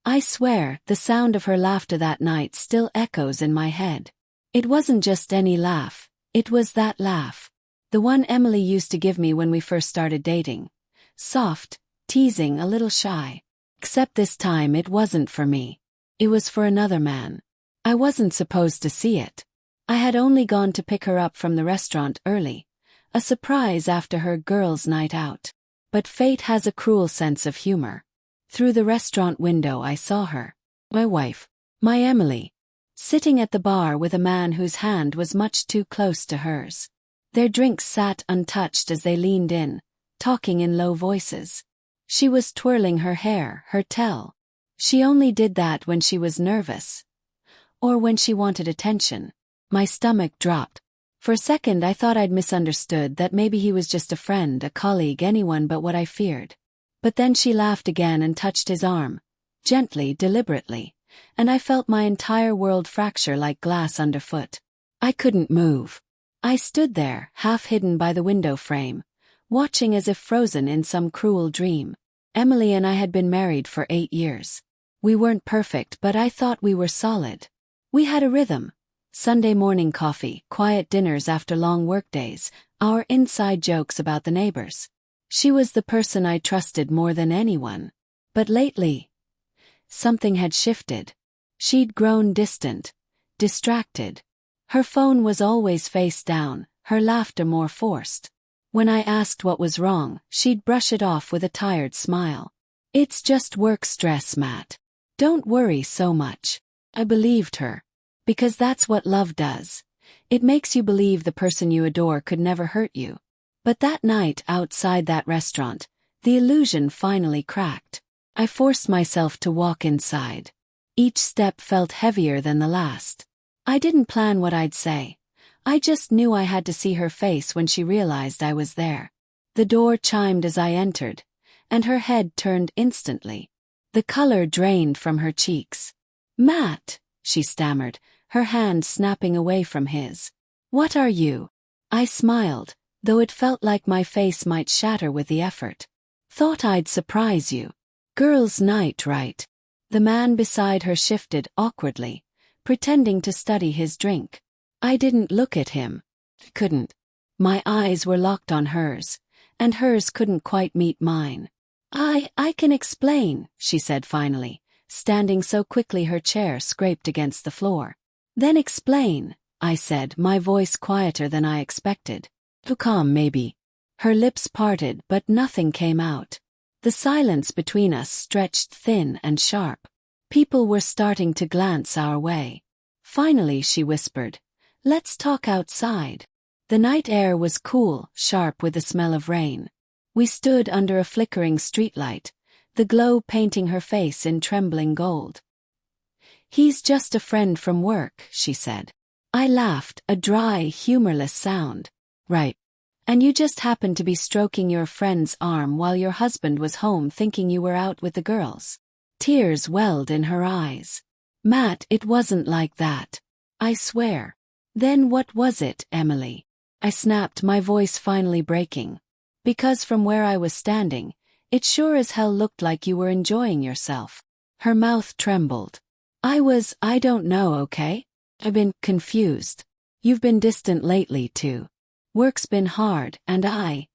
I swear, the sound of her laughter that night still echoes in my head. It wasn't just any laugh, it was that laugh. The one Emily used to give me when we first started dating. Soft, teasing, a little shy. Except this time it wasn't for me. It was for another man. I wasn't supposed to see it. I had only gone to pick her up from the restaurant early. A surprise after her girls' night out. But fate has a cruel sense of humor. Through the restaurant window I saw her. My wife. My Emily. Sitting at the bar with a man whose hand was much too close to hers. Their drinks sat untouched as they leaned in, talking in low voices. She was twirling her hair, her tell. She only did that when she was nervous. Or when she wanted attention. My stomach dropped. For a second I thought I'd misunderstood, that maybe he was just a friend, a colleague, anyone but what I feared. But then she laughed again and touched his arm. Gently, deliberately. And I felt my entire world fracture like glass underfoot. I couldn't move. I stood there, half hidden by the window frame, watching as if frozen in some cruel dream. Emily and I had been married for 8 years. We weren't perfect, but I thought we were solid. We had a rhythm. Sunday morning coffee, quiet dinners after long workdays, our inside jokes about the neighbors. She was the person I trusted more than anyone. But lately, something had shifted. She'd grown distant, distracted. Her phone was always face down, her laughter more forced. When I asked what was wrong, she'd brush it off with a tired smile. It's just work stress, Matt. Don't worry so much. I believed her. Because that's what love does. It makes you believe the person you adore could never hurt you. But that night outside that restaurant, the illusion finally cracked. I forced myself to walk inside. Each step felt heavier than the last. I didn't plan what I'd say. I just knew I had to see her face when she realized I was there. The door chimed as I entered, and her head turned instantly. The color drained from her cheeks. "Matt," she stammered, her hand snapping away from his. "What are you?" I smiled, though it felt like my face might shatter with the effort. "Thought I'd surprise you. Girls' night, right?" The man beside her shifted awkwardly, pretending to study his drink. I didn't look at him. Couldn't. My eyes were locked on hers, and hers couldn't quite meet mine. I can explain," she said finally, standing so quickly her chair scraped against the floor. "Then explain," I said, my voice quieter than I expected. "Too calm, maybe." Her lips parted, but nothing came out. The silence between us stretched thin and sharp. People were starting to glance our way. Finally she whispered, "Let's talk outside." The night air was cool, sharp with the smell of rain. We stood under a flickering streetlight, the glow painting her face in trembling gold. "He's just a friend from work," she said. I laughed, a dry, humorless sound. "Right. And you just happened to be stroking your friend's arm while your husband was home thinking you were out with the girls." Tears welled in her eyes. "Matt, it wasn't like that. I swear." "Then what was it, Emily?" I snapped, my voice finally breaking. "Because from where I was standing, it sure as hell looked like you were enjoying yourself." Her mouth trembled. I don't know, okay? I've been confused. You've been distant lately too. Work's been hard, and I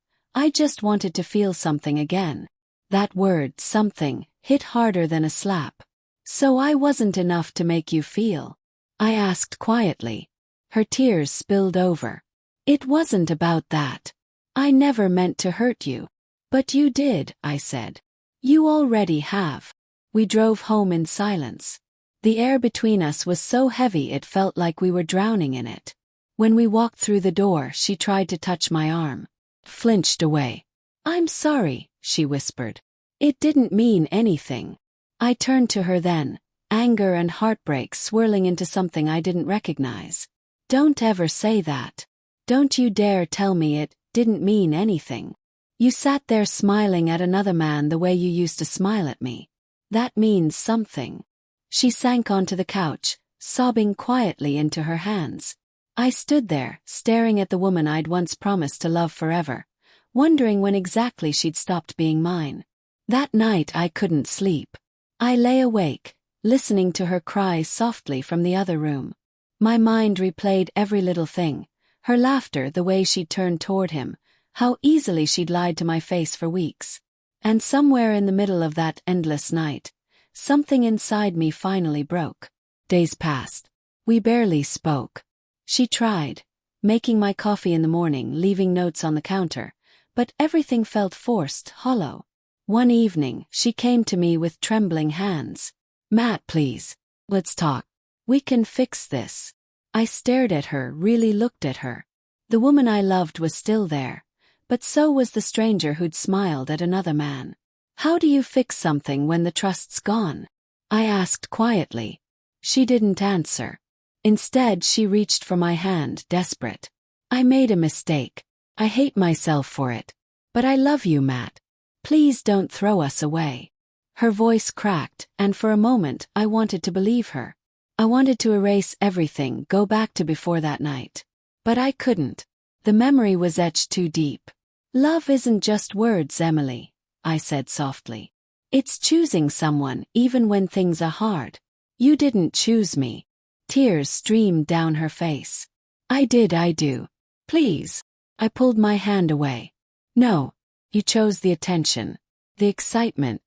just wanted to feel something again." That word, something, hit harder than a slap. "So I wasn't enough to make you feel?" I asked quietly. Her tears spilled over. "It wasn't about that. I never meant to hurt you." "But you did," I said. "You already have." We drove home in silence. The air between us was so heavy it felt like we were drowning in it. When we walked through the door, she tried to touch my arm. Flinched away. "I'm sorry," she whispered. "It didn't mean anything." I turned to her then, anger and heartbreak swirling into something I didn't recognize. "Don't ever say that. Don't you dare tell me it didn't mean anything. You sat there smiling at another man the way you used to smile at me. That means something." She sank onto the couch, sobbing quietly into her hands. I stood there, staring at the woman I'd once promised to love forever, wondering when exactly she'd stopped being mine. That night I couldn't sleep. I lay awake, listening to her cries softly from the other room. My mind replayed every little thing, her laughter, the way she'd turned toward him, how easily she'd lied to my face for weeks. And somewhere in the middle of that endless night, something inside me finally broke. Days passed. We barely spoke. She tried, making my coffee in the morning, leaving notes on the counter, but everything felt forced, hollow. One evening, she came to me with trembling hands. "Matt, please. Let's talk. We can fix this." I stared at her, really looked at her. The woman I loved was still there, but so was the stranger who'd smiled at another man. "How do you fix something when the trust's gone?" I asked quietly. She didn't answer. Instead, she reached for my hand, desperate. "I made a mistake. I hate myself for it. But I love you, Matt. Please don't throw us away." Her voice cracked, and for a moment I wanted to believe her. I wanted to erase everything, go back to before that night. But I couldn't. The memory was etched too deep. "Love isn't just words, Emily," I said softly. "It's choosing someone, even when things are hard. You didn't choose me." Tears streamed down her face. I do. Please." I pulled my hand away. "No. You chose the attention, the excitement.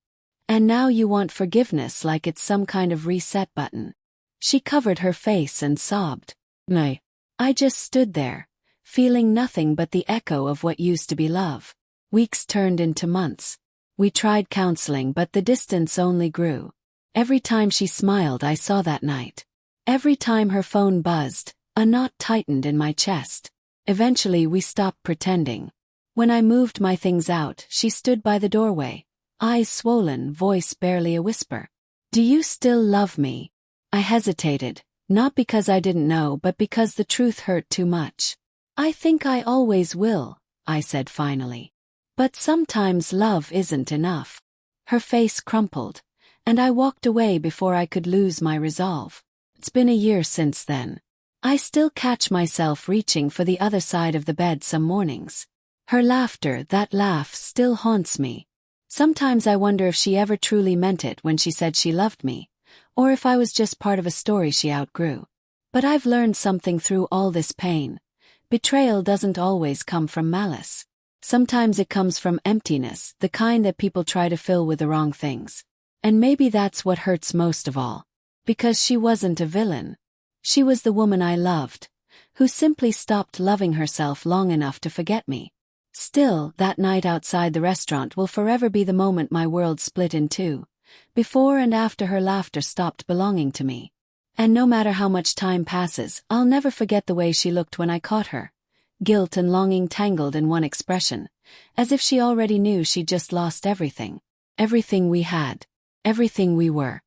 And now you want forgiveness like it's some kind of reset button." She covered her face and sobbed. "No." I just stood there, feeling nothing but the echo of what used to be love. Weeks turned into months. We tried counseling, but the distance only grew. Every time she smiled, I saw that night. Every time her phone buzzed, a knot tightened in my chest. Eventually we stopped pretending. When I moved my things out, she stood by the doorway, eyes swollen, voice barely a whisper. "Do you still love me?" I hesitated, not because I didn't know, but because the truth hurt too much. "I think I always will," I said finally. "But sometimes love isn't enough." Her face crumpled, and I walked away before I could lose my resolve. It's been a year since then. I still catch myself reaching for the other side of the bed some mornings. Her laughter, that laugh, still haunts me. Sometimes I wonder if she ever truly meant it when she said she loved me, or if I was just part of a story she outgrew. But I've learned something through all this pain. Betrayal doesn't always come from malice. Sometimes it comes from emptiness, the kind that people try to fill with the wrong things. And maybe that's what hurts most of all. Because she wasn't a villain. She was the woman I loved, who simply stopped loving herself long enough to forget me. Still, that night outside the restaurant will forever be the moment my world split in two, before and after her laughter stopped belonging to me. And no matter how much time passes, I'll never forget the way she looked when I caught her. Guilt and longing tangled in one expression, as if she already knew she'd just lost everything. Everything we had. Everything we were.